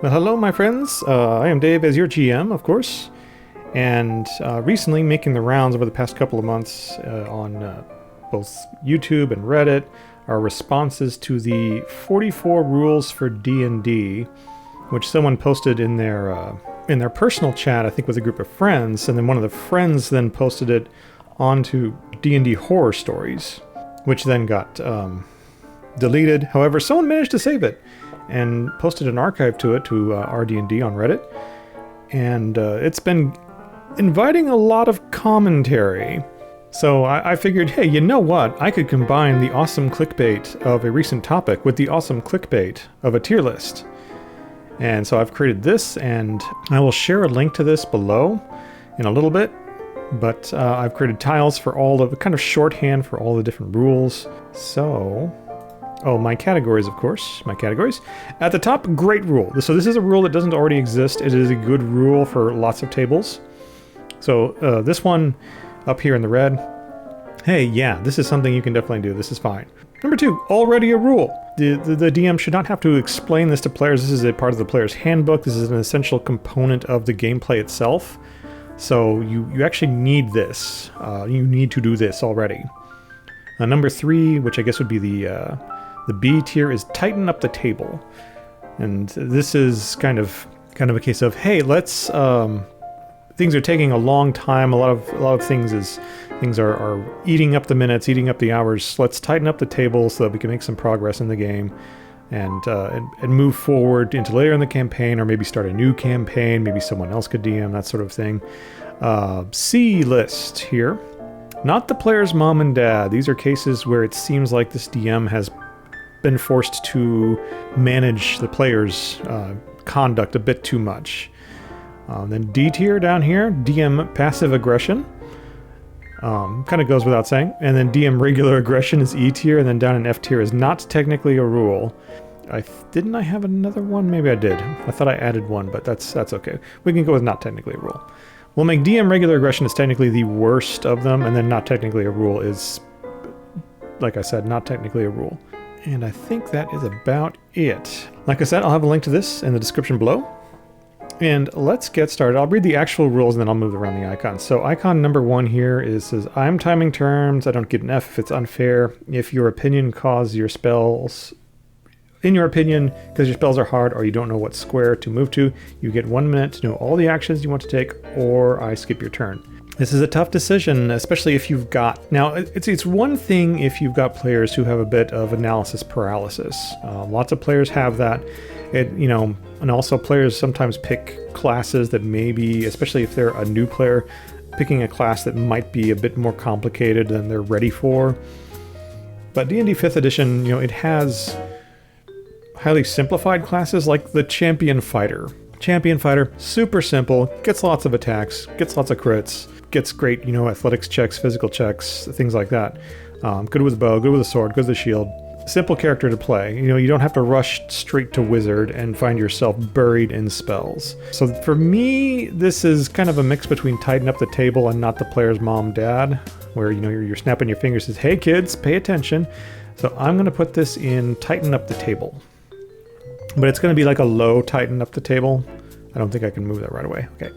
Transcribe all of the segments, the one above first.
Well, hello, my friends. I am Dave, as your GM, of course, and recently making the rounds over the past couple of months on both YouTube and Reddit are responses to the 44 rules for D&D, which someone posted in their personal chat, I think, with a group of friends, and then one of the friends then posted it onto D&D horror stories, which then got deleted. However, someone managed to save it and posted an archive to it to RD&D on Reddit, and it's been inviting a lot of commentary. So I figured, hey, you know what? I could combine the awesome clickbait of a recent topic with the awesome clickbait of a tier list. And so I've created this, and I will share a link to this below in a little bit. But I've created tiles for all the kind of shorthand for all the different rules. So, my categories, of course, my categories. At the top, great rule. So this is a rule that doesn't already exist. It is a good rule for lots of tables. So this one up here in the red, hey, yeah, this is something you can definitely do. This is fine. Number 2, already a rule. The DM should not have to explain this to players. This is a part of the player's handbook. This is an essential component of the gameplay itself. So you actually need this. You need to do this already. Number 3, which I guess would be the B tier, is tighten up the table. And this is kind of a case of, hey, let's things are taking a long time. A lot of things are eating up the minutes, eating up the hours. Let's tighten up the table so that we can make some progress in the game and move forward into later in the campaign, or maybe start a new campaign. Maybe someone else could DM, that sort of thing. C list here. Not the player's mom and dad. These are cases where it seems like this DM has been forced to manage the player's conduct a bit too much. Then D tier down here, DM passive aggression. Kind of goes without saying. And then DM regular aggression is E tier, and then down in F tier is not technically a rule. Didn't I have another one? Maybe I did. I thought I added one, but that's okay. We can go with not technically a rule. We'll make DM regular aggression is technically the worst of them, and then not technically a rule is, like I said, not technically a rule. And I think that is about it. Like I said, I'll have a link to this in the description below. And let's get started. I'll read the actual rules and then I'll move around the icons. So icon number 1 here says, I'm timing turns. I don't get an F if it's unfair. If your opinion cause your spells, in your opinion, because your spells are hard or you don't know what square to move to, you get 1 minute to know all the actions you want to take, or I skip your turn. This is a tough decision, especially if you've got... Now, it's one thing if you've got players who have a bit of analysis paralysis. Lots of players have that. And also players sometimes pick classes that maybe, especially if they're a new player, picking a class that might be a bit more complicated than they're ready for. But D&D 5th edition, it has highly simplified classes like the Champion Fighter. Champion Fighter, super simple, gets lots of attacks, gets lots of crits, gets great, athletics checks, physical checks, things like that. Good with a bow, good with a sword, good with a shield. Simple character to play. You don't have to rush straight to wizard and find yourself buried in spells. So for me, this is kind of a mix between tighten up the table and not the player's mom, dad, where you're snapping your fingers and says, hey kids, pay attention. So I'm going to put this in tighten up the table. But it's going to be like a low tighten up the table. I don't think I can move that right away. Okay,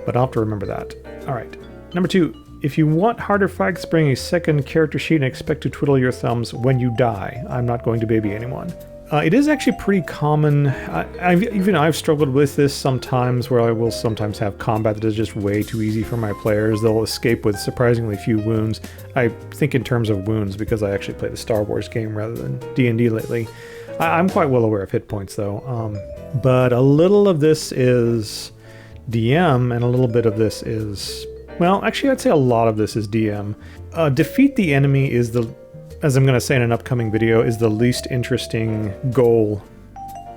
but I'll have to remember that. All right, number 2. If you want harder fights, bring a second character sheet and expect to twiddle your thumbs when you die. I'm not going to baby anyone. It is actually pretty common. I've struggled with this sometimes, where I will sometimes have combat that is just way too easy for my players. They'll escape with surprisingly few wounds. I think in terms of wounds because I actually play the Star Wars game rather than D&D lately. I'm quite well aware of hit points though. But a little of this is DM and a little bit of this is... Well, actually, I'd say a lot of this is DM. Defeat the enemy is as I'm going to say in an upcoming video, is the least interesting goal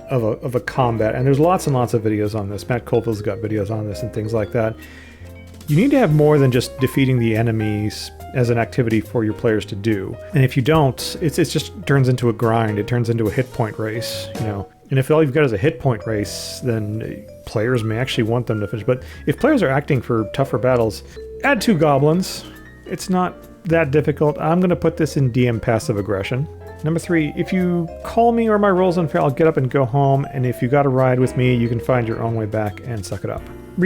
of a combat. And there's lots and lots of videos on this. Matt Colville's got videos on this and things like that. You need to have more than just defeating the enemies as an activity for your players to do. And if you don't, it just turns into a grind. It turns into a hit point race, And if all you've got is a hit point race, then players may actually want them to finish. But if players are acting for tougher battles, add 2 goblins. It's not that difficult. I'm going to put this in DM passive aggression. Number 3, if you call me or my roll's unfair, I'll get up and go home, and if you got a ride with me, you can find your own way back and suck it up.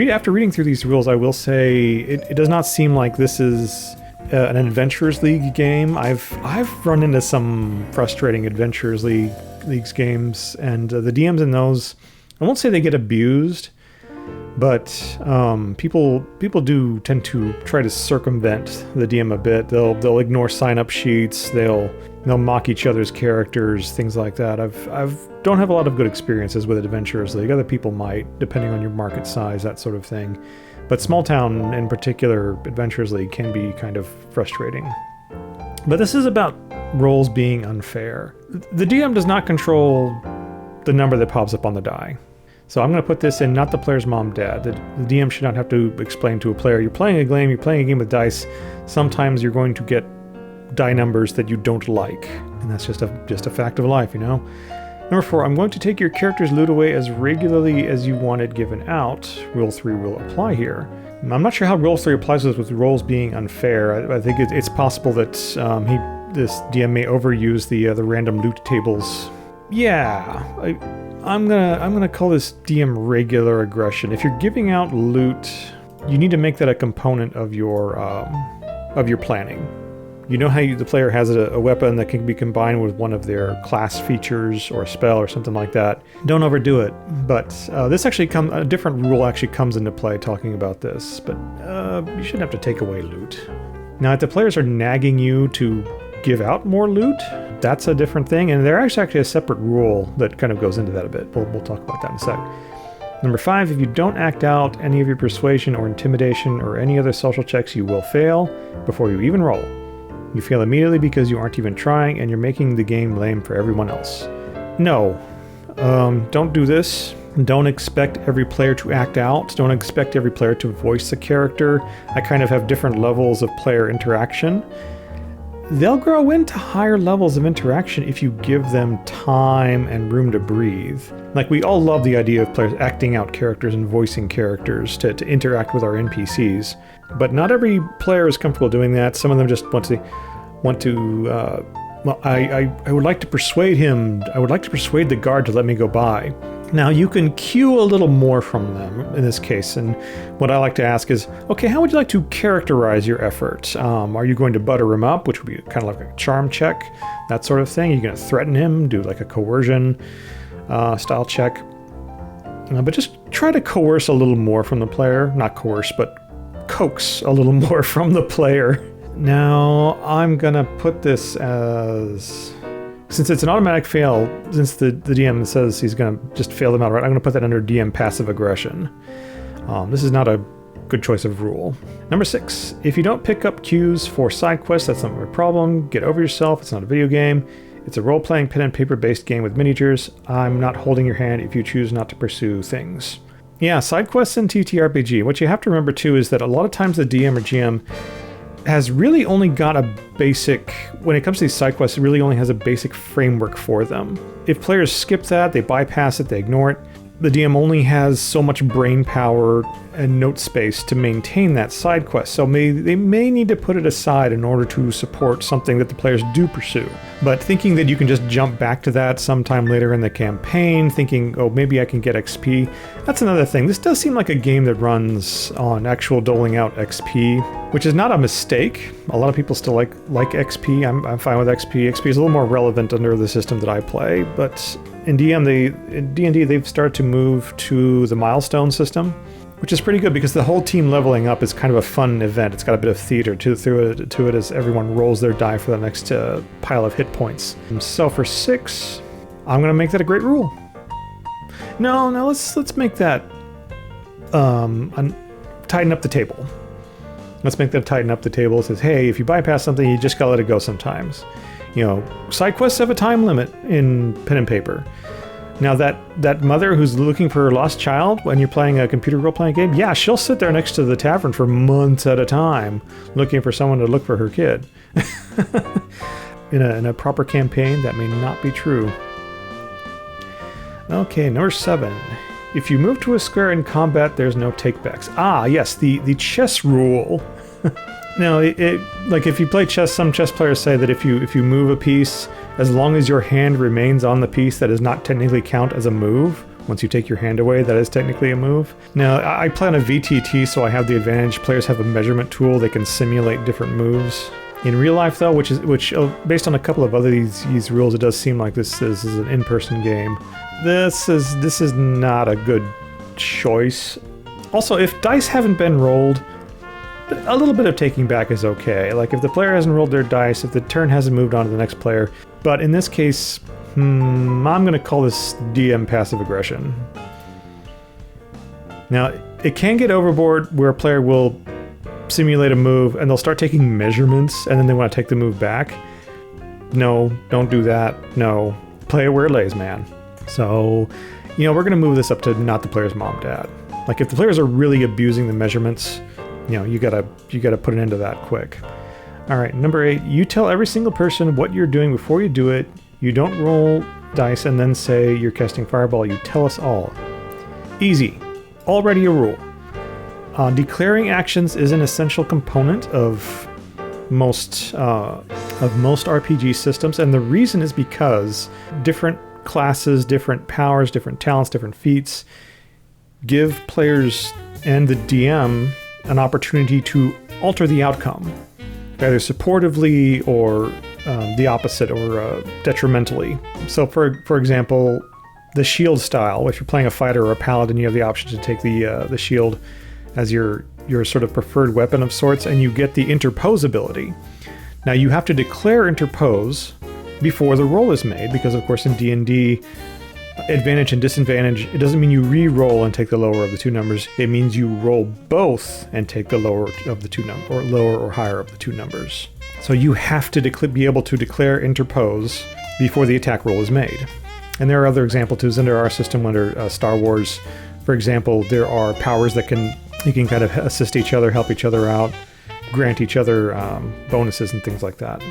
After reading through these rules, I will say it does not seem like this is an Adventurers League game. I've run into some frustrating Adventurers Leagues games, and the DMs in those, I won't say they get abused, but people do tend to try to circumvent the DM a bit. They'll ignore sign-up sheets. They'll mock each other's characters, things like that. I've don't have a lot of good experiences with Adventurers League. Other people might, depending on your market size, that sort of thing. But Small Town, in particular, Adventurers League can be kind of frustrating. But this is about rolls being unfair. The DM does not control the number that pops up on the die. So I'm going to put this in not the player's mom, dad. The DM should not have to explain to a player, you're playing a game with dice. Sometimes you're going to get die numbers that you don't like. And that's just a fact of life, you know? Number 4, I'm going to take your character's loot away as regularly as you want it given out. Rule 3 will apply here. I'm not sure how Rule 3 applies with rolls being unfair. I think it's possible that this DM may overuse the random loot tables. Yeah, I'm gonna call this DM regular aggression. If you're giving out loot, you need to make that a component of your planning. You know how the player has a weapon that can be combined with one of their class features or a spell or something like that. Don't overdo it. But this actually a different rule actually comes into play talking about this. But you shouldn't have to take away loot. Now, if the players are nagging you to give out more loot, that's a different thing. And there's actually a separate rule that kind of goes into that a bit. We'll talk about that in a sec. Number 5, if you don't act out any of your persuasion or intimidation or any other social checks, you will fail before you even roll. You fail immediately because you aren't even trying and you're making the game lame for everyone else. No, don't do this. Don't expect every player to act out. Don't expect every player to voice the character. I kind of have different levels of player interaction. They'll grow into higher levels of interaction if you give them time and room to breathe. Like, we all love the idea of players acting out characters and voicing characters to interact with our NPCs. But not every player is comfortable doing that. Some of them just want to well, I would like to persuade him. I would like to persuade the guard to let me go by. Now, you can cue a little more from them in this case, and what I like to ask is, okay, how would you like to characterize your effort? Are you going to butter him up, which would be kind of like a charm check, that sort of thing? Are you going to threaten him, do like a coercion style check? But just try to coerce a little more from the player. Not coerce, but coax a little more from the player. Now, I'm going to put this as... Since it's an automatic fail, since the DM says he's going to just fail them outright, I'm going to put that under DM passive aggression. This is not a good choice of rule. Number 6, if you don't pick up cues for side quests, that's not my problem. Get over yourself. It's not a video game. It's a role-playing pen and paper-based game with miniatures. I'm not holding your hand if you choose not to pursue things. Yeah, side quests in TTRPG. What you have to remember too is that a lot of times the DM or GM has really only got a basic, when it comes to these side quests, it really only has a basic framework for them. If players skip that, they bypass it, they ignore it, the DM only has so much brain power and note space to maintain that side quest, so they may need to put it aside in order to support something that the players do pursue. But thinking that you can just jump back to that sometime later in the campaign, thinking, oh, maybe I can get XP, that's another thing. This does seem like a game that runs on actual doling out XP, which is not a mistake. A lot of people still like XP. I'm fine with XP. XP is a little more relevant under the system that I play, but in D&D, they've started to move to the milestone system, which is pretty good because the whole team leveling up is kind of a fun event. It's got a bit of theater to it as everyone rolls their die for the next pile of hit points. So for 6, I'm going to make that a great rule. No, let's make that tighten up the table. Let's make that tighten up the table. It says, hey, if you bypass something, you just gotta let it go sometimes. You know, side quests have a time limit in pen and paper. Now that mother who's looking for her lost child when you're playing a computer role-playing game, yeah, she'll sit there next to the tavern for months at a time looking for someone to look for her kid. In a proper campaign, that may not be true. Okay, number 7. If you move to a square in combat, there's no takebacks. Ah, yes, the chess rule Now, like if you play chess, some chess players say that if you move a piece, as long as your hand remains on the piece, that does not technically count as a move. Once you take your hand away, that is technically a move. Now, I play on a VTT, so I have the advantage. Players have a measurement tool; they can simulate different moves. In real life, though, which based on a couple of other these rules, it does seem like this is an in-person game. This is not a good choice. Also, if dice haven't been rolled, a little bit of taking back is okay. Like if the player hasn't rolled their dice, if the turn hasn't moved on to the next player. But in this case, I'm going to call this DM passive aggression. Now, it can get overboard where a player will simulate a move and they'll start taking measurements and then they want to take the move back. No, don't do that. No, play it where it lays, man. So, we're going to move this up to not the player's mom, dad. Like if the players are really abusing the measurements, you gotta put an end to that quick. All right, number 8, you tell every single person what you're doing before you do it. You don't roll dice and then say you're casting Fireball. You tell us all. Easy. Already a rule. Declaring actions is an essential component of most RPG systems, and the reason is because different classes, different powers, different talents, different feats give players and the DM an opportunity to alter the outcome, either supportively or the opposite, or detrimentally. So, for example, the shield style. If you're playing a fighter or a paladin, you have the option to take the shield as your sort of preferred weapon of sorts, and you get the interpose ability. Now, you have to declare interpose before the roll is made, because of course in D&D, advantage and disadvantage, it doesn't mean you re-roll and take the lower of the two numbers. It means you roll both and take the lower of the two numbers, or lower or higher of the two numbers. So you have to be able to declare interpose before the attack roll is made. And there are other examples too. Under our system, under Star Wars, for example, there are powers that you can kind of assist each other, help each other out, grant each other bonuses and things like that.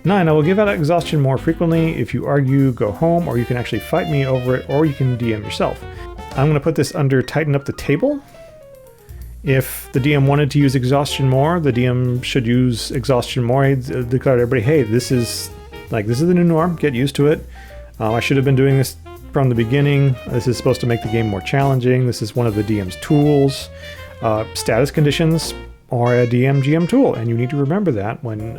9, I will give out exhaustion more frequently. If you argue, go home, or you can actually fight me over it, or you can DM yourself. I'm going to put this under tighten up the table. If the DM wanted to use exhaustion more, the DM should use exhaustion more. He'd declare to everybody, hey, this is the new norm. Get used to it. I should have been doing this from the beginning. This is supposed to make the game more challenging. This is one of the DM's tools. Status conditions are a GM tool, and you need to remember that when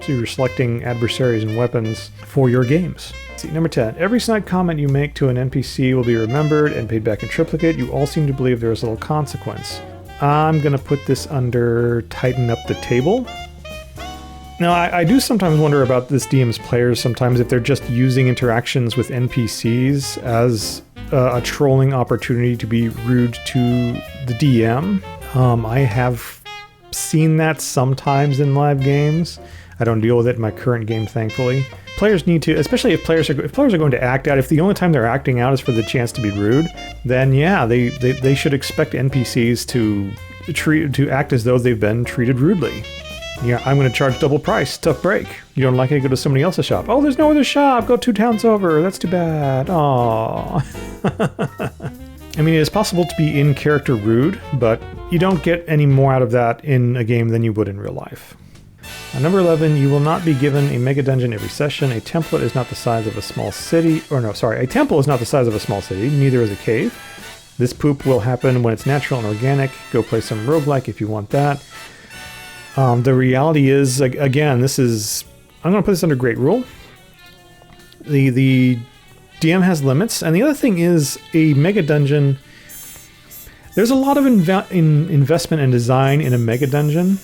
you're selecting adversaries and weapons for your games. See, number 10, every snide comment you make to an NPC will be remembered and paid back in triplicate. You all seem to believe there is little consequence. I'm going to put this under tighten up the table. Now, I do sometimes wonder about this DM's players sometimes if they're just using interactions with NPCs as a trolling opportunity to be rude to the DM. I have seen that sometimes in live games. I don't deal with it in my current game, thankfully. Players need to, especially if players are going to act out, if the only time they're acting out is for the chance to be rude, then yeah, they should expect NPCs to act as though they've been treated rudely. Yeah, I'm going to charge double price. Tough break. You don't like it, go to somebody else's shop. Oh, there's no other shop. Go 2 towns over. That's too bad. Aww. I mean, it is possible to be in character rude, but you don't get any more out of that in a game than you would in real life. Number 11, you will not be given a mega dungeon every session. A temple is not the size of a small city. A temple is not the size of a small city. Neither is a cave. This poop will happen when it's natural and organic. Go play some roguelike if you want that. The reality is, again, I'm going to put this under great rule. The DM has limits, and the other thing is a mega dungeon. There's a lot of investment and design in a mega dungeon,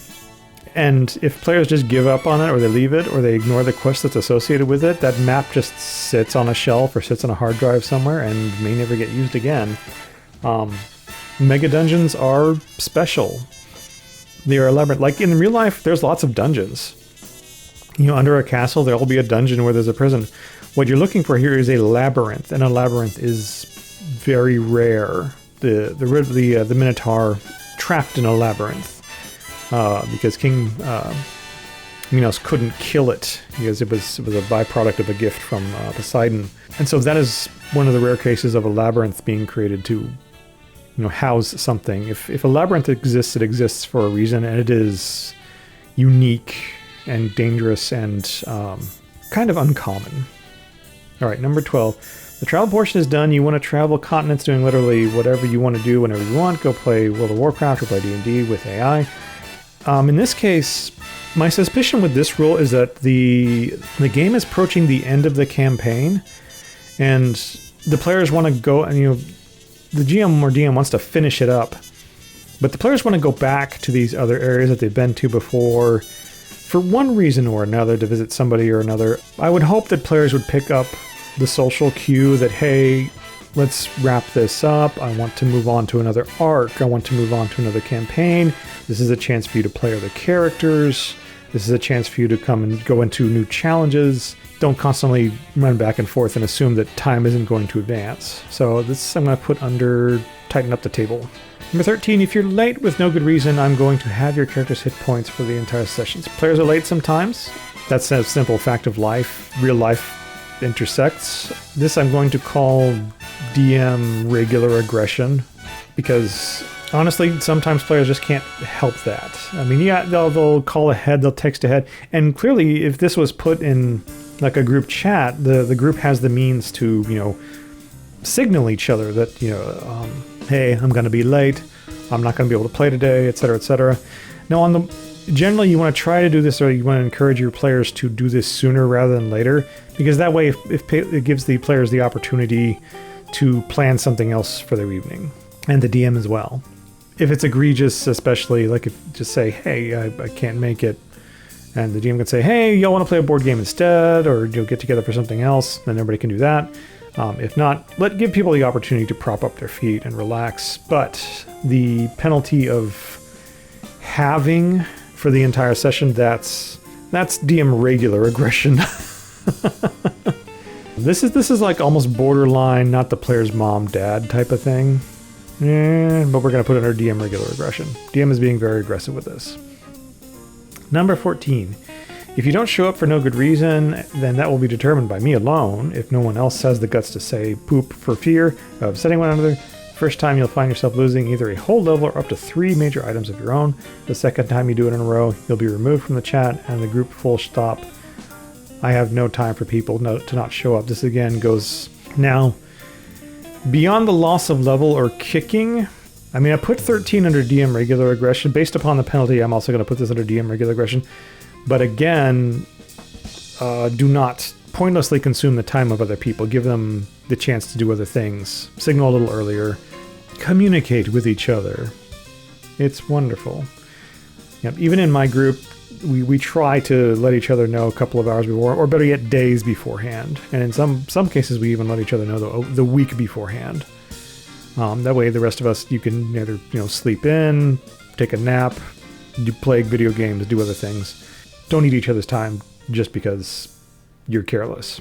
and if players just give up on it, or they leave it, or they ignore the quest that's associated with it, that map just sits on a shelf or sits on a hard drive somewhere and may never get used again. Mega dungeons are special. They are elaborate. Like in real life, there's lots of dungeons. Under a castle, there'll be a dungeon where there's a prison. What you're looking for here is a labyrinth, and a labyrinth is very rare. The Minotaur trapped in a labyrinth because King Minos couldn't kill it because it was a byproduct of a gift from Poseidon, and so that is one of the rare cases of a labyrinth being created to house something. If a labyrinth exists, it exists for a reason, and it is unique and dangerous and kind of uncommon. All right, number 12. The travel portion is done. You want to travel continents doing literally whatever you want to do whenever you want. Go play World of Warcraft or play D&D with AI. In this case, my suspicion with this rule is that the game is approaching the end of the campaign, and the players want to go, and the GM or DM wants to finish it up, but the players want to go back to these other areas that they've been to before for one reason or another, to visit somebody or another. I would hope that players would pick up the social cue that, hey, let's wrap this up. I want to move on to another arc. I want to move on to another campaign. This is a chance for you to play other characters. This is a chance for you to come and go into new challenges. Don't constantly run back and forth and assume that time isn't going to advance. So this I'm going to put under tighten up the table. Number 13, if you're late with no good reason, I'm going to have your character's hit points for the entire sessions. Players are late sometimes. That's a simple fact of life. Real life intersects. This I'm going to call DM regular aggression, because honestly, sometimes players just can't help that. I mean, yeah, they'll call ahead, they'll text ahead, and clearly if this was put in like a group chat, the group has the means to, signal each other that, hey, I'm going to be late, I'm not going to be able to play today, etc., etc. Now, generally you want to try to do this, or you want to encourage your players to do this sooner rather than later, because that way if it gives the players the opportunity to plan something else for their evening, and the DM as well. If it's egregious, especially, like if just say, hey, I can't make it, and the DM can say, hey, y'all want to play a board game instead, or get together for something else, then everybody can do that. If not, give people the opportunity to prop up their feet and relax. But the penalty of having for the entire session, that's DM regular aggression. This is like almost borderline, not the player's mom, dad type of thing. But we're going to put it under DM regular aggression. DM is being very aggressive with this. Number 14. If you don't show up for no good reason, then that will be determined by me alone. If no one else has the guts to say poop for fear of upsetting one another, first time you'll find yourself losing either a whole level or up to 3 major items of your own. The second time you do it in a row, you'll be removed from the chat and the group full stop. I have no time for people to not show up. This again goes now beyond the loss of level or kicking. I mean, I put 13 under DM regular aggression. Based upon the penalty, I'm also going to put this under DM regular aggression. But again, do not pointlessly consume the time of other people. Give them the chance to do other things. Signal a little earlier. Communicate with each other. It's wonderful. Yep, even in my group, we try to let each other know a couple of hours before, or better yet, days beforehand. And in some cases, we even let each other know the week beforehand. That way, the rest of us, you can either sleep in, take a nap, play video games, do other things. Don't eat each other's time just because you're careless.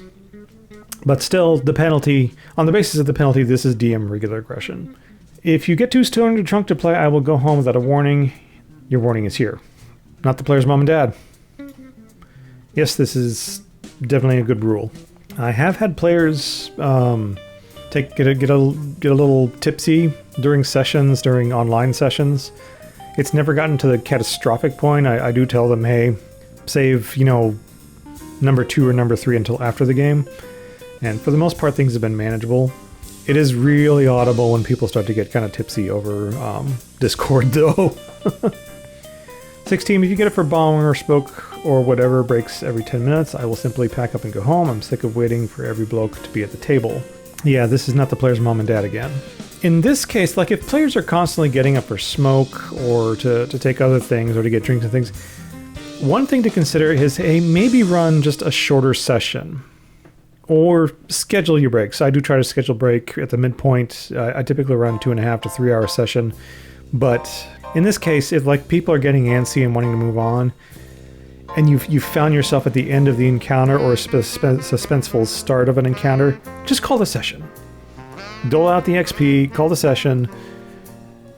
But still, the penalty, on the basis of the penalty, this is DM regular aggression. If you get too stoned or drunk to play, I will go home without a warning. Your warning is here. Not the player's mom and dad. Yes, this is definitely a good rule. I have had players get a little tipsy during online sessions. It's never gotten to the catastrophic point. I do tell them, hey, save number 2 or number 3 until after the game. And for the most part, things have been manageable. It is really audible when people start to get kind of tipsy over Discord, though. 16, if you get it for bombing or smoke or whatever breaks every 10 minutes, I will simply pack up and go home. I'm sick of waiting for every bloke to be at the table. Yeah, this is not the player's mom and dad again. In this case, like if players are constantly getting up for smoke or to take other things or to get drinks and things, one thing to consider is, hey, maybe run just a shorter session or schedule your breaks. I do try to schedule break at the midpoint. I typically run 2.5 to 3 hour session, but in this case, if like people are getting antsy and wanting to move on, and you've found yourself at the end of the encounter or a suspenseful start of an encounter, just call the session. Dole out the XP, call the session.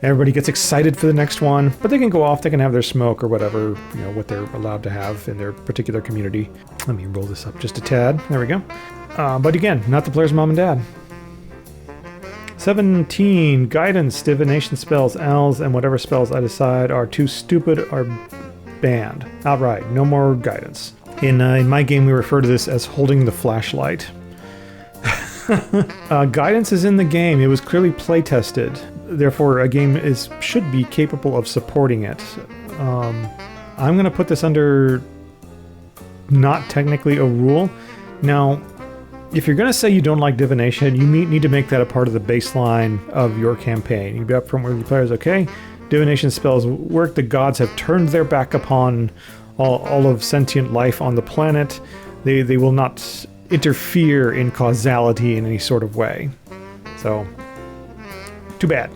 Everybody gets excited for the next one, but they can go off, they can have their smoke or whatever, what they're allowed to have in their particular community. Let me roll this up just a tad. There we go. But again, not the player's mom and dad. 17, guidance, divination spells, owls, and whatever spells I decide are too stupid or banned outright. No more guidance. In my game, we refer to this as holding the flashlight. Guidance is in the game. It was clearly play tested. Therefore, a game should be capable of supporting it. I'm going to put this under not technically a rule. Now, if you're going to say you don't like divination, you need to make that a part of the baseline of your campaign. You be up front with your players, okay, divination spells work. The gods have turned their back upon all of sentient life on the planet. They will not interfere in causality in any sort of way. So, too bad.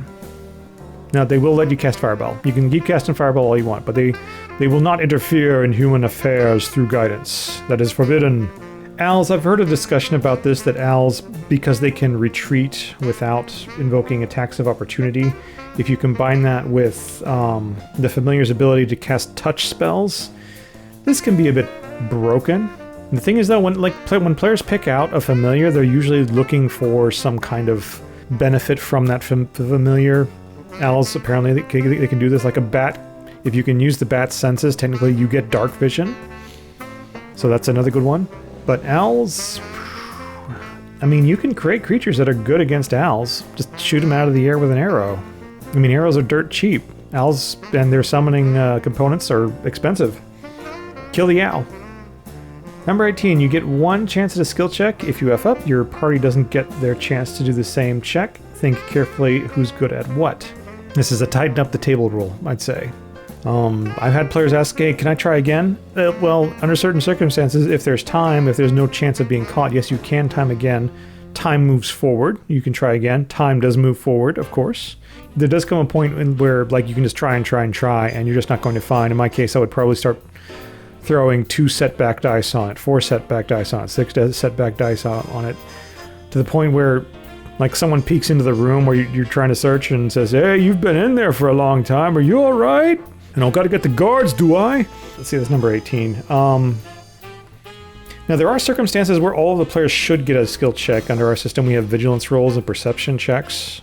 Now, they will let you cast Fireball. You can keep casting Fireball all you want, but they will not interfere in human affairs through guidance. That is forbidden. Owls, I've heard a discussion about this, that owls, because they can retreat without invoking attacks of opportunity, if you combine that with the familiar's ability to cast touch spells, this can be a bit broken. The thing is though, when players pick out a familiar, they're usually looking for some kind of benefit from that familiar. Owls, apparently, they can do this like a bat. If you can use the bat's senses, technically you get dark vision. So that's another good one. But owls, I mean, you can create creatures that are good against owls. Just shoot them out of the air with an arrow. I mean, arrows are dirt cheap. Owls and their summoning components are expensive. Kill the owl. Number 18, you get one chance at a skill check. If you F up, your party doesn't get their chance to do the same check. Think carefully who's good at what. This is a tighten up the table rule, I'd say. I've had players ask, hey, can I try again? Well, under certain circumstances, if there's time, if there's no chance of being caught, yes, you can time again. Time moves forward. You can try again. Time does move forward, of course. There does come a point where like you can just try, and you're just not going to find. In my case, I would probably start throwing 2 setback dice on it, 4 setback dice on it, 6 setback dice on it, to the point where like someone peeks into the room where you're trying to search and says, hey, you've been in there for a long time. Are you all right? And I've got to get the guards, do I? Let's see, that's number 18. Now, there are circumstances where all of the players should get a skill check. Under our system, we have vigilance rolls and perception checks.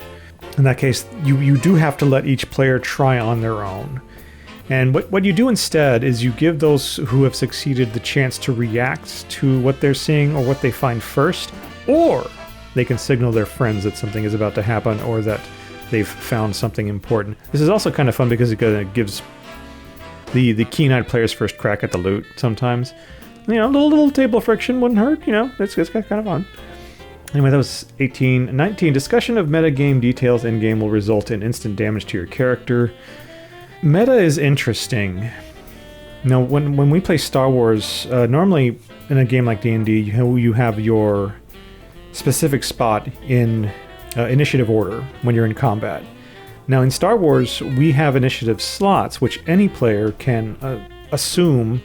In that case, you do have to let each player try on their own. And what you do instead is you give those who have succeeded the chance to react to what they're seeing or what they find first, or they can signal their friends that something is about to happen or that they've found something important. This is also kind of fun because it gives the keen-eyed players first crack at the loot sometimes. You know, a little table friction wouldn't hurt, you know, it's kind of fun. Anyway, that was 18. 19, discussion of metagame details in-game will result in instant damage to your character. Meta is interesting. Now, when we play Star Wars, normally in a game like D&D, you have your specific spot in initiative order when you're in combat. Now, in Star Wars, we have initiative slots, which any player can assume,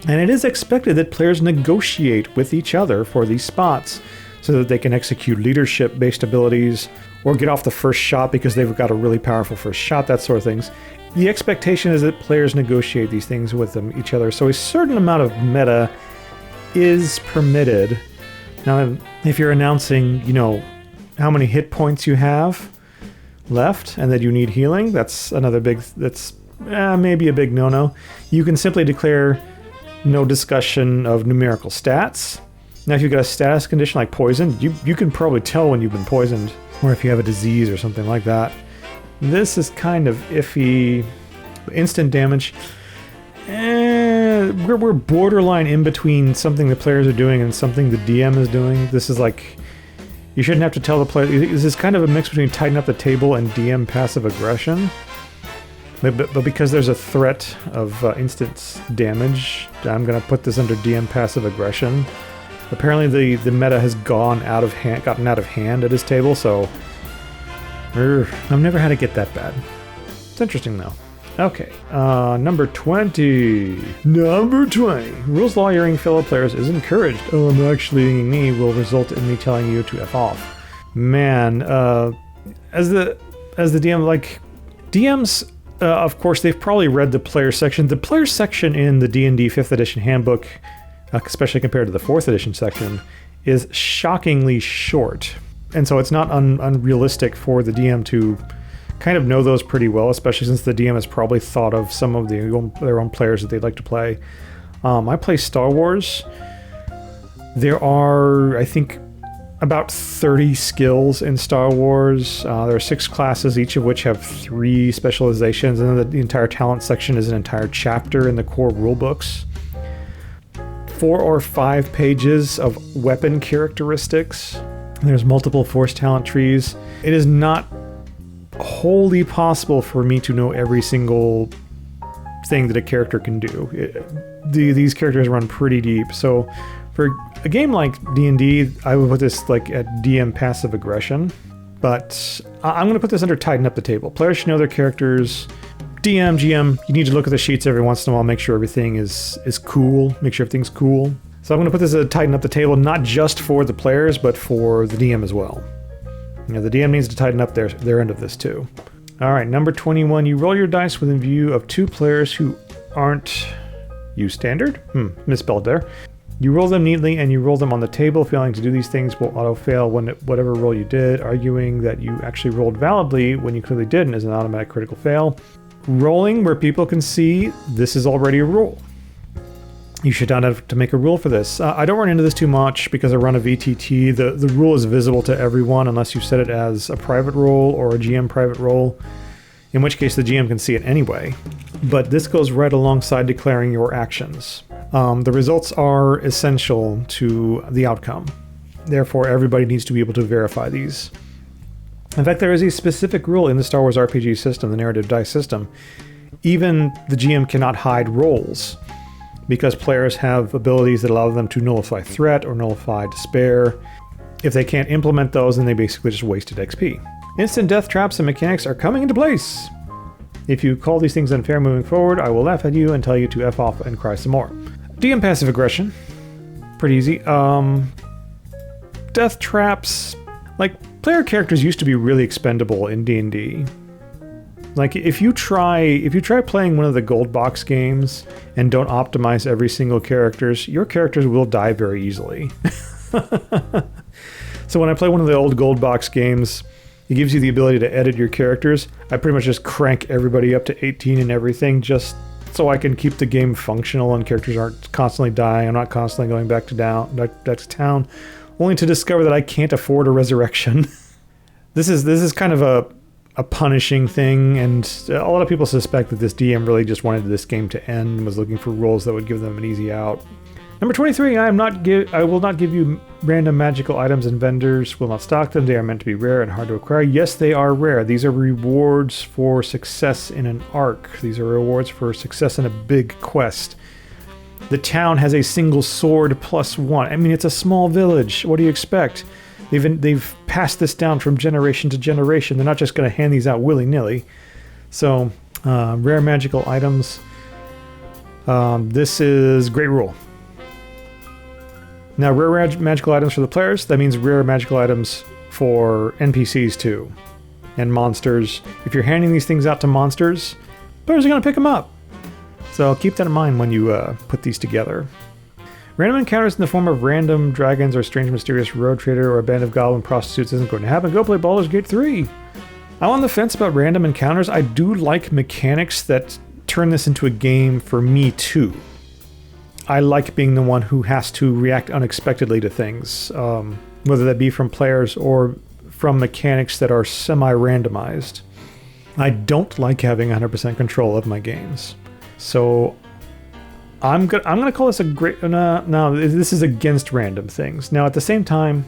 and it is expected that players negotiate with each other for these spots so that they can execute leadership-based abilities or get off the first shot because they've got a really powerful first shot, that sort of things. The expectation is that players negotiate these things with each other, so a certain amount of meta is permitted. Now, if you're announcing, you know, how many hit points you have left and that you need healing, that's another maybe a big no-no. You can simply declare no discussion of numerical stats. Now, if you've got a status condition like poison, you can probably tell when you've been poisoned, or if you have a disease or something like that. This is kind of iffy. Instant damage. We're borderline in between something the players are doing and something the DM is doing. This is like, you shouldn't have to tell the player. This is kind of a mix between tighten up the table and DM passive aggression. But because there's a threat of instant damage, I'm going to put this under DM passive aggression. Apparently the meta has gotten out of hand at his table, so I've never had it get that bad. It's interesting though. Okay, number 20. Number 20. Rules lawyering fellow players is encouraged. Oh, I'm actually me will result in me telling you to F off. Man, as the DM, like, DMs, of course, they've probably read the player section. The player section in the D&D 5th edition handbook, especially compared to the 4th edition section, is shockingly short. And so it's not unrealistic for the DM to kind of know those pretty well, especially since the DM has probably thought of some of their own players that they'd like to play. I play Star Wars. There are, I think, about 30 skills in Star Wars. There are 6 classes, each of which have 3 specializations, and then the entire talent section is an entire chapter in the core rulebooks. 4 or 5 pages of weapon characteristics. There's multiple force talent trees. It is not wholly possible for me to know every single thing that a character can do. These characters run pretty deep, so for a game like D&D, I would put this like at DM passive aggression, but I'm going to put this under tighten up the table. Players should know their characters. DM, GM, you need to look at the sheets every once in a while, make sure everything is cool, make sure everything's cool. So I'm going to put this at tighten up the table, not just for the players, but for the DM as well. You know, the DM needs to tighten up their end of this too. All right, number 21, you roll your dice within view of 2 players who aren't use standard? Misspelled there. You roll them neatly and you roll them on the table. Failing to do these things will auto-fail whatever roll you did. Arguing that you actually rolled validly when you clearly didn't is an automatic critical fail. Rolling where people can see this is already a rule. You should not have to make a rule for this. I don't run into this too much because I run a VTT. The rule is visible to everyone unless you set it as a private role or a GM private role, in which case the GM can see it anyway. But this goes right alongside declaring your actions. The results are essential to the outcome. Therefore, everybody needs to be able to verify these. In fact, there is a specific rule in the Star Wars RPG system, the narrative dice system. Even the GM cannot hide rolls, because players have abilities that allow them to nullify threat or nullify despair. If they can't implement those, then they basically just wasted XP. Instant death traps and mechanics are coming into place. If you call these things unfair moving forward, I will laugh at you and tell you to F off and cry some more. DM passive aggression. Pretty easy. Death traps. Like, player characters used to be really expendable in D&D. Like, if you try playing one of the gold box games and don't optimize every single characters, your characters will die very easily. So when I play one of the old gold box games, it gives you the ability to edit your characters. I pretty much just crank everybody up to 18 and everything, just so I can keep the game functional and characters aren't constantly dying. I'm not constantly going back to town, only to discover that I can't afford a resurrection. This is kind of a punishing thing, and a lot of people suspect that this DM really just wanted this game to end and was looking for rules that would give them an easy out. Number 23, I will not give you random magical items, and vendors will not stock them. They are meant to be rare and hard to acquire. Yes, they are rare. These are rewards for success in an arc. These are rewards for success in a big quest. The town has a single sword +1. I mean, it's a small village. What do you expect? They've passed this down from generation to generation. They're not just going to hand these out willy-nilly. So, rare magical items. This is great rule. Now, rare magical items for the players, that means rare magical items for NPCs too, and monsters. If you're handing these things out to monsters, players are going to pick them up. So keep that in mind when you put these together. Random encounters in the form of random dragons or strange mysterious road trader or a band of goblin prostitutes isn't going to happen. Go play Baldur's Gate 3. I'm on the fence about random encounters. I do like mechanics that turn this into a game for me too. I like being the one who has to react unexpectedly to things, whether that be from players or from mechanics that are semi-randomized. I don't like having 100% control of my games. So I'm gonna call this a great... No, this is against random things. Now, at the same time,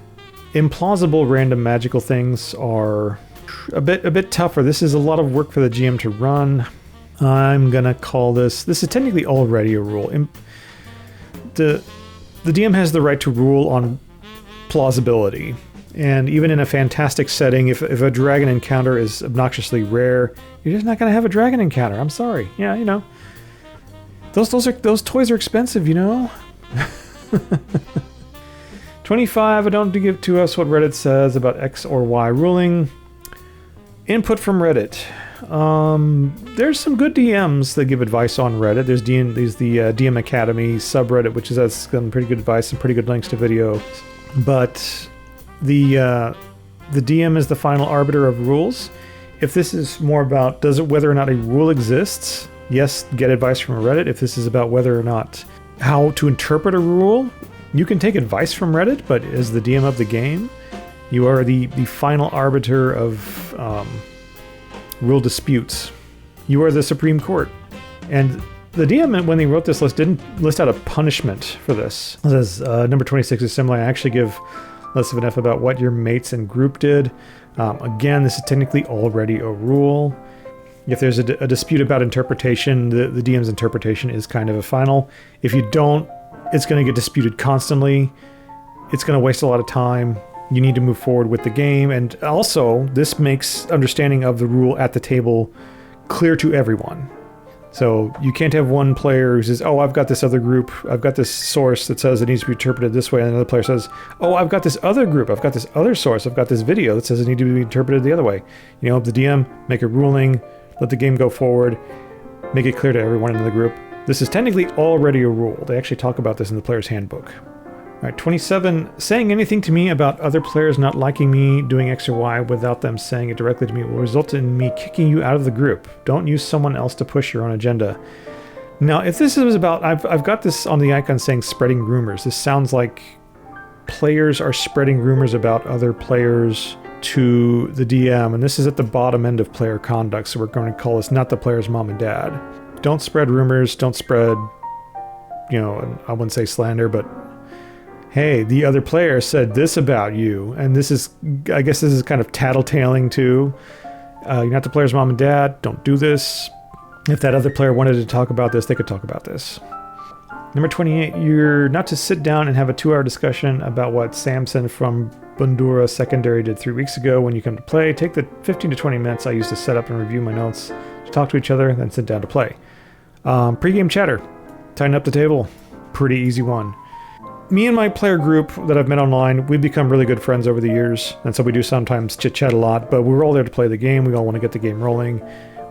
implausible random magical things are a bit tougher. This is a lot of work for the GM to run. I'm gonna call this... This is technically already a rule. The DM has the right to rule on plausibility, and even in a fantastic setting, if a dragon encounter is obnoxiously rare, you're just not going to have a dragon encounter. I'm sorry. Yeah, you know, those toys are expensive, you know. 25. I don't give to us what Reddit says about X or Y ruling. Input from Reddit. There's some good DMs that give advice on Reddit. There's the DM Academy subreddit, which has some pretty good advice and pretty good links to videos. But the DM is the final arbiter of rules. If this is more about whether or not a rule exists, yes, get advice from Reddit. If this is about whether or not how to interpret a rule, you can take advice from Reddit, but as the DM of the game, you are the final arbiter of rule disputes. You are the Supreme Court. And the DM, when they wrote this list, didn't list out a punishment for this. It says number 26 is similar. I actually give less of an F about what your mates and group did. Again, this is technically already a rule. If there's a dispute about interpretation, the DM's interpretation is kind of a final. If you don't, it's going to get disputed constantly. It's going to waste a lot of time. You need to move forward with the game. And also, this makes understanding of the rule at the table clear to everyone. So you can't have one player who says, oh, I've got this other group, I've got this source that says it needs to be interpreted this way, and another player says, oh, I've got this other group, I've got this other source, I've got this video that says it needs to be interpreted the other way. You know, the DM, make a ruling, let the game go forward, make it clear to everyone in the group. This is technically already a rule. They actually talk about this in the player's handbook. All right, 27, saying anything to me about other players not liking me doing X or Y without them saying it directly to me will result in me kicking you out of the group. Don't use someone else to push your own agenda. Now, if this is about, I've got this on the icon saying spreading rumors. This sounds like players are spreading rumors about other players to the DM, and this is at the bottom end of player conduct, so we're going to call this not the player's mom and dad. Don't spread rumors, don't spread, you know, I wouldn't say slander, but hey, the other player said this about you, and this is, I guess this is kind of tattletaling too. You're not the player's mom and dad, don't do this. If that other player wanted to talk about this, they could talk about this. Number 28, you're not to sit down and have a 2-hour discussion about what Samson from Bundura Secondary did 3 weeks ago when you come to play. Take the 15 to 20 minutes I use to set up and review my notes, to talk to each other, then sit down to play. Pre-game chatter, tighten up the table, pretty easy one. Me and my player group that I've met online, we've become really good friends over the years, and so we do sometimes chit-chat a lot, but we're all there to play the game. We all want to get the game rolling.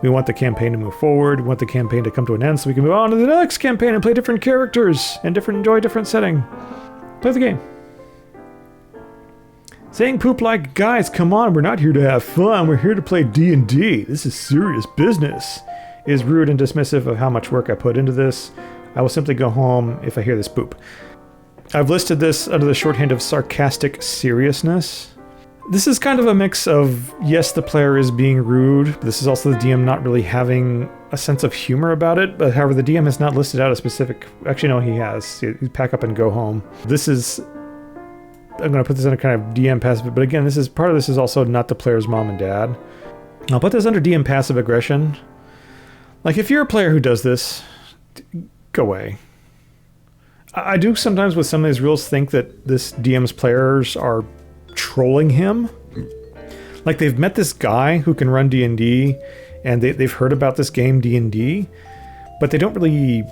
We want the campaign to move forward. We want the campaign to come to an end so we can move on to the next campaign and play different characters and enjoy a different setting. Play the game. Saying poop like, guys, come on, we're not here to have fun. We're here to play D&D. This is serious business. Is rude and dismissive of how much work I put into this. I will simply go home if I hear this poop. I've listed this under the shorthand of sarcastic seriousness. This is kind of a mix of, yes, the player is being rude. This is also the DM not really having a sense of humor about it. But however, the DM has not listed out a specific... Actually, no, he has. You pack up and go home. This is... I'm going to put this under kind of DM passive. But again, part of this is also not the player's mom and dad. I'll put this under DM passive aggression. Like, if you're a player who does this, go away. I do sometimes with some of these rules think that this DM's players are trolling him. Like they've met this guy who can run D&D and they've heard about this game D&D, but they don't really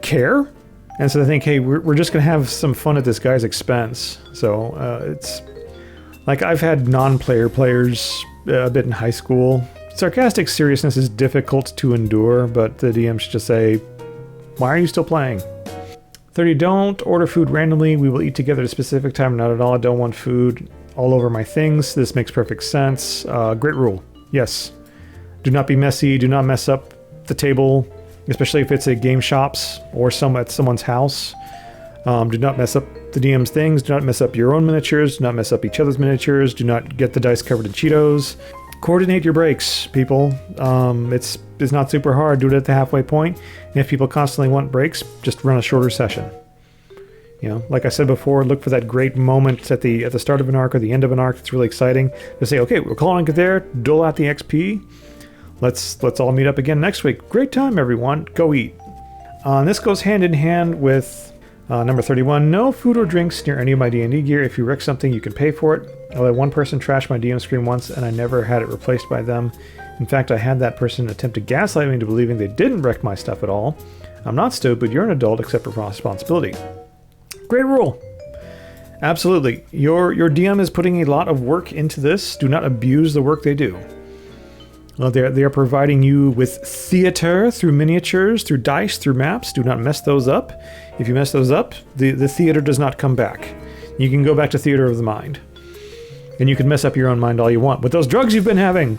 care. And so they think, hey, we're just going to have some fun at this guy's expense. So it's like I've had non-player players a bit in high school. Sarcastic seriousness is difficult to endure, but the DM should just say, why are you still playing? 30, don't order food randomly. We will eat together at a specific time. Not at all. I don't want food all over my things. This makes perfect sense. Great rule. Yes. Do not be messy. Do not mess up the table, especially if it's at game shops or at someone's house. Do not mess up the DM's things. Do not mess up your own miniatures. Do not mess up each other's miniatures. Do not get the dice covered in Cheetos. Coordinate your breaks, people. It's not super hard. Do it at the halfway point. And if people constantly want breaks, just run a shorter session. You know, like I said before, look for that great moment at the start of an arc or the end of an arc. It's really exciting. To say, okay, we're calling it there. Dole out the XP. Let's all meet up again next week. Great time, everyone. Go eat. This goes hand in hand with number 31. No food or drinks near any of my D&D gear. If you wreck something, you can pay for it. I let one person trash my DM screen once, and I never had it replaced by them. In fact, I had that person attempt to gaslight me into believing they didn't wreck my stuff at all. I'm not stupid. You're an adult. Accept responsibility. Great rule. Absolutely. Your DM is putting a lot of work into this. Do not abuse the work they do. They are providing you with theater through miniatures, through dice, through maps. Do not mess those up. If you mess those up, the theater does not come back. You can go back to theater of the mind. And you can mess up your own mind all you want with those drugs you've been having.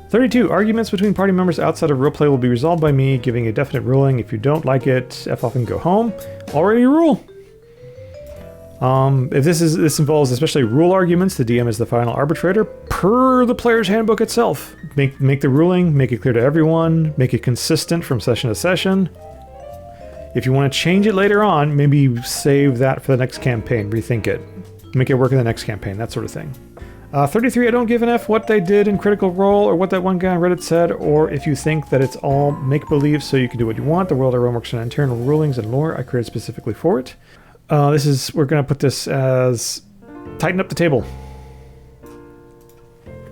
32. Arguments between party members outside of roleplay will be resolved by me, giving a definite ruling. If you don't like it, F off and go home. Already a rule. If this involves especially rule arguments, the DM is the final arbitrator per the player's handbook itself. Make the ruling, make it clear to everyone, make it consistent from session to session. If you want to change it later on, maybe save that for the next campaign, rethink it. Make it work in the next campaign, that sort of thing. 33, I don't give an F what they did in Critical Role or what that one guy on Reddit said, or if you think that it's all make-believe so you can do what you want. The world I run works on internal rulings and lore I created specifically for it. We're going to put this as tighten up the table.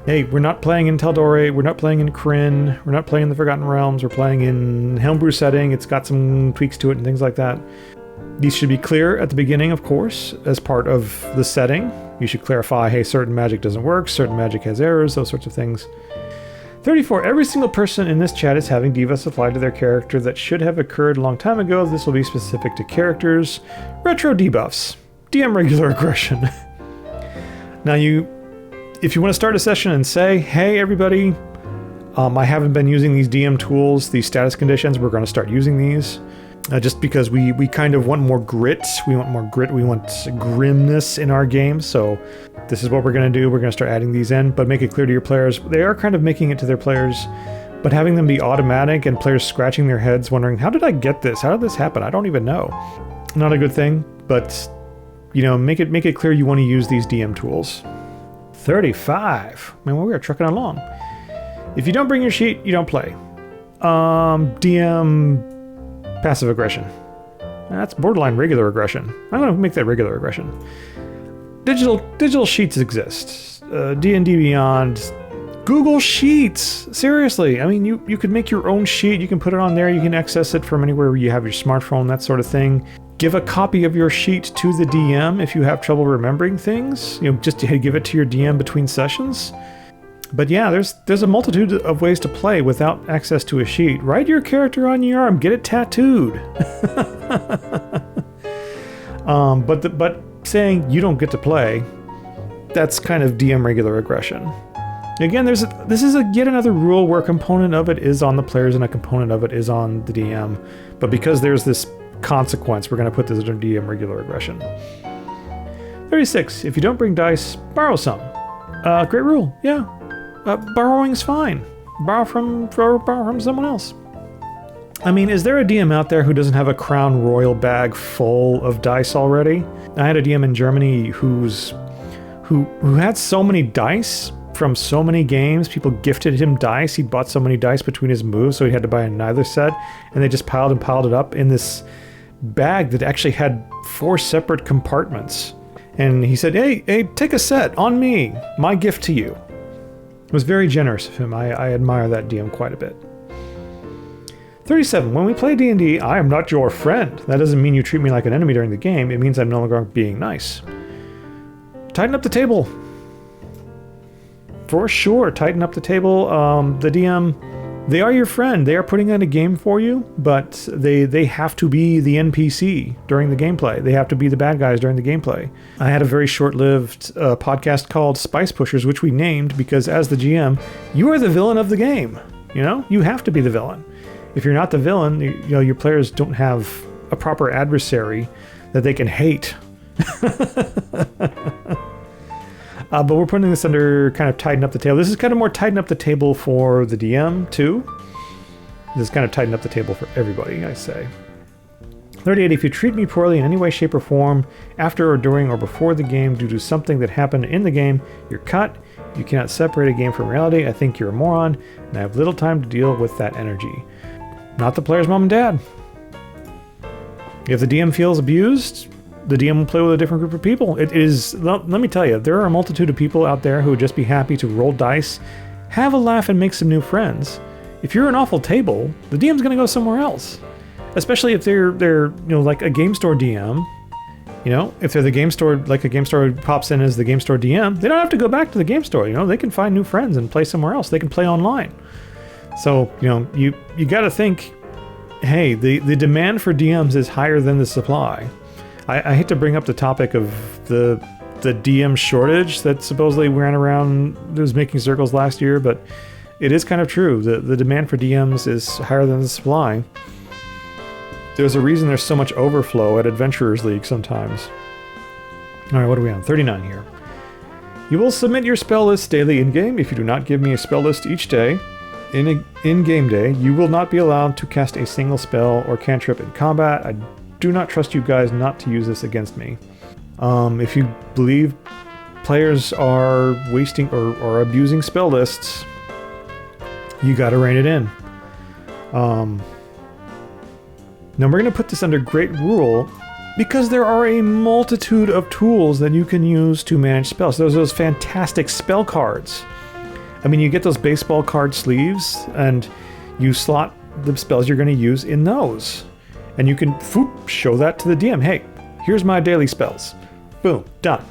Hey, we're not playing in Teldore, we're not playing in Kryn, we're not playing in the Forgotten Realms, we're playing in Helmbrew setting. It's got some tweaks to it and things like that. These should be clear at the beginning, of course, as part of the setting. You should clarify, hey, certain magic doesn't work, certain magic has errors, those sorts of things. 34. Every single person in this chat is having debuffs applied to their character that should have occurred a long time ago. This will be specific to characters. Retro debuffs. DM regular aggression. Now if you want to start a session and say, hey everybody, I haven't been using these DM tools, these status conditions, we're going to start using these. Just because we kind of want more grit. We want more grit, we want grimness in our game, so this is what we're going to do. We're going to start adding these in, but make it clear to your players. They are kind of making it to their players, but having them be automatic and players scratching their heads wondering, how did I get this? How did this happen? I don't even know. Not a good thing, but make it clear you want to use these DM tools. 35. Man, we are trucking along. If you don't bring your sheet, you don't play. DM passive aggression. That's borderline regular aggression. I'm going to make that regular aggression. Digital sheets exist. D&D Beyond. Google Sheets. Seriously. I mean, you could make your own sheet. You can put it on there. You can access it from anywhere where you have your smartphone, that sort of thing. Give a copy of your sheet to the DM if you have trouble remembering things. Just to give it to your DM between sessions. But yeah, there's a multitude of ways to play without access to a sheet. Write your character on your arm. Get it tattooed. But saying you don't get to play, that's kind of DM regular aggression. Again, this is yet another rule where a component of it is on the players and a component of it is on the DM. But because there's this consequence, we're going to put this under DM regular aggression. 36. If you don't bring dice, borrow some. Great rule. Yeah. Borrowing's fine. Borrow from someone else. I mean, is there a DM out there who doesn't have a Crown Royal bag full of dice already? I had a DM in Germany who had so many dice from so many games. People gifted him dice. He bought so many dice between his moves, so he had to buy another set, and they just piled it up in this bag that actually had 4 separate compartments. And he said, hey, take a set on me. My gift to you. It was very generous of him. I admire that DM quite a bit. 37. When we play D&D, I am not your friend. That doesn't mean you treat me like an enemy during the game. It means I'm no longer being nice. Tighten up the table. For sure, tighten up the table. The DM, they are your friend. They are putting on a game for you, but they have to be the NPC during the gameplay. They have to be the bad guys during the gameplay. I had a very short-lived podcast called Spice Pushers, which we named because as the GM, you are the villain of the game. You have to be the villain. If you're not the villain, your players don't have a proper adversary that they can hate. But we're putting this under kind of tighten up the table. This is kind of more tighten up the table for the DM too. This is kind of tighten up the table for everybody, I say. 38. If you treat me poorly in any way, shape, or form after or during or before the game due to something that happened in the game, you're cut. You cannot separate a game from reality. I think you're a moron, and I have little time to deal with that energy. Not the player's mom and dad. If the DM feels abused, the DM will play with a different group of people. It is, let me tell you, there are a multitude of people out there who would just be happy to roll dice, have a laugh, and make some new friends. If you're an awful table, the DM's going to go somewhere else. Especially if they're like a game store DM. If they're the game store, like a game store pops in as the game store DM, they don't have to go back to the game store. They can find new friends and play somewhere else. They can play online. So, you got to think, hey, the demand for DMs is higher than the supply. I hate to bring up the topic of the the DM shortage that supposedly ran around, that was making circles last year, but it is kind of true. The demand for DMs is higher than the supply. There's a reason there's so much overflow at Adventurers League sometimes. Alright, what are we on? 39 here. You will submit your spell list daily in-game. If you do not give me a spell list each day, in game day, you will not be allowed to cast a single spell or cantrip in combat. I do not trust you guys not to use this against me. If you believe players are wasting or abusing spell lists, you gotta rein it in. Now we're going to put this under Great Rule because there are a multitude of tools that you can use to manage spells. There's those fantastic spell cards. I mean, you get those baseball card sleeves and you slot the spells you're going to use in those. And you can show that to the DM. Hey, here's my daily spells. Boom, done.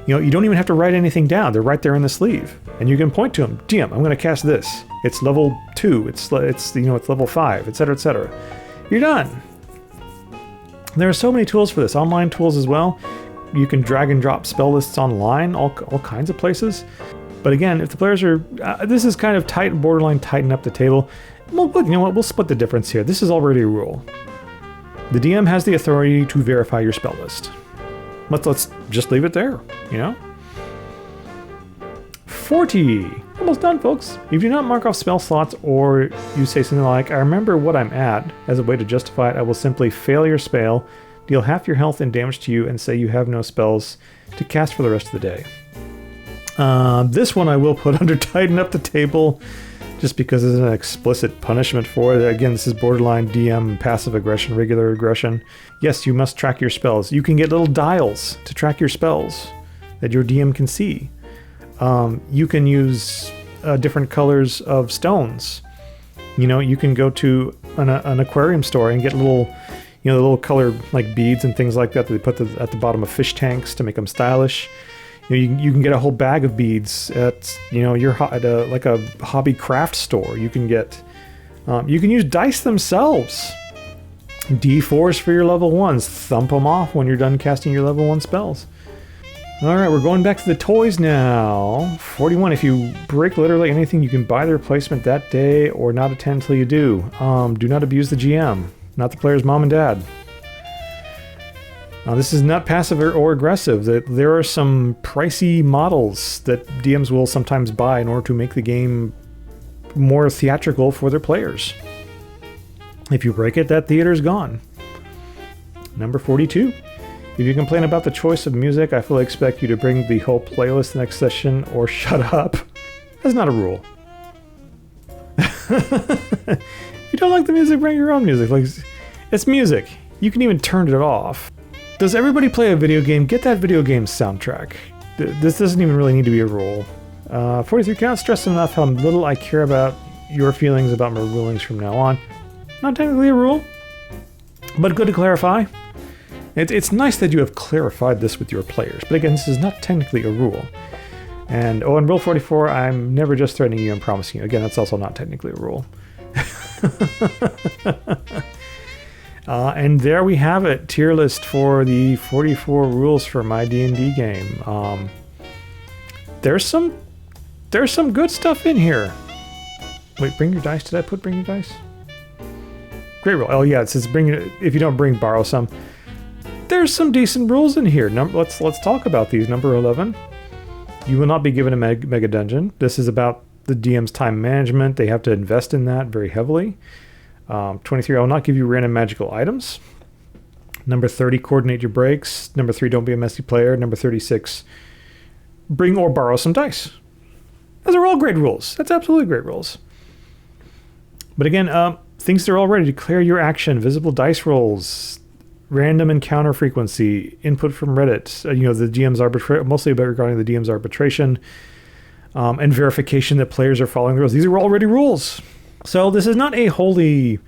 You know, you don't even have to write anything down. They're right there in the sleeve. And you can point to them. DM, I'm going to cast this. It's level 2. It's level 5, etc., etc. You're done. There are so many tools for this. Online tools as well. You can drag and drop spell lists online, all kinds of places. But again, if the players are... this is kind of tight, borderline tighten up the table. Well, you know what? We'll split the difference here. This is already a rule. The DM has the authority to verify your spell list. Let's just leave it there, you know? 40. Almost done, folks. If you do not mark off spell slots or you say something like, I remember what I'm at, as a way to justify it, I will simply fail your spell, deal half your health and damage to you, and say you have no spells to cast for the rest of the day. This one I will put under tighten up the table, just because there's an explicit punishment for it. Again, this is borderline DM passive aggression, regular aggression. Yes, you must track your spells. You can get little dials to track your spells that your DM can see. You can use different colors of stones. You know, you can go to an aquarium store and get little, little colored like beads and things like that they put at the bottom of fish tanks to make them stylish. You can get a whole bag of beads at like a hobby craft store. You can get you can use dice themselves. D4s for your level 1s. Thump them off when you're done casting your level 1 spells. Alright, we're going back to the toys now. 41, if you break literally anything, you can buy the replacement that day or not attend till you do. Do not abuse the GM, not the player's mom and dad. This is not passive or aggressive. There are some pricey models that DMs will sometimes buy in order to make the game more theatrical for their players. If you break it, that theater's gone. Number 42. If you complain about the choice of music, I fully expect you to bring the whole playlist next session or shut up. That's not a rule. If you don't like the music, bring your own music. Like, it's music. You can even turn it off. Does everybody play a video game? Get that video game soundtrack. This doesn't even really need to be a rule. 43, cannot stress enough how little I care about your feelings about my rulings from now on. Not technically a rule, but good to clarify. It's nice that you have clarified this with your players, but again, this is not technically a rule. And on rule 44, I'm never just threatening you, I'm promising you. Again, that's also not technically a rule. And there we have it, tier list for the 44 rules for my D&D game. There's some good stuff in here. Wait, bring your dice. Did I put bring your dice? Great rule. Oh yeah, it says if you don't bring, borrow some. There's some decent rules in here. Let's talk about these. Number 11. You will not be given a mega dungeon. This is about the DM's time management. They have to invest in that very heavily. 23. I will not give you random magical items. Number 30. Coordinate your breaks. Number 3. Don't be a messy player. Number 36. Bring or borrow some dice. Those are all great rules. That's absolutely great rules. But again, things that are already declare your action, visible dice rolls, random encounter frequency, input from Reddit, the DM's mostly about regarding the DM's arbitration, and verification that players are following the rules. These are already rules. So this is not a wholly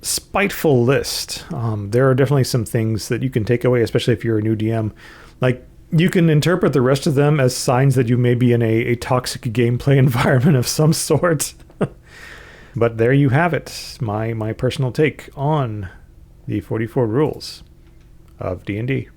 spiteful list. There are definitely some things that you can take away, especially if you're a new DM. Like, you can interpret the rest of them as signs that you may be in a toxic gameplay environment of some sort. But there you have it, my personal take on the 44 rules of D&D.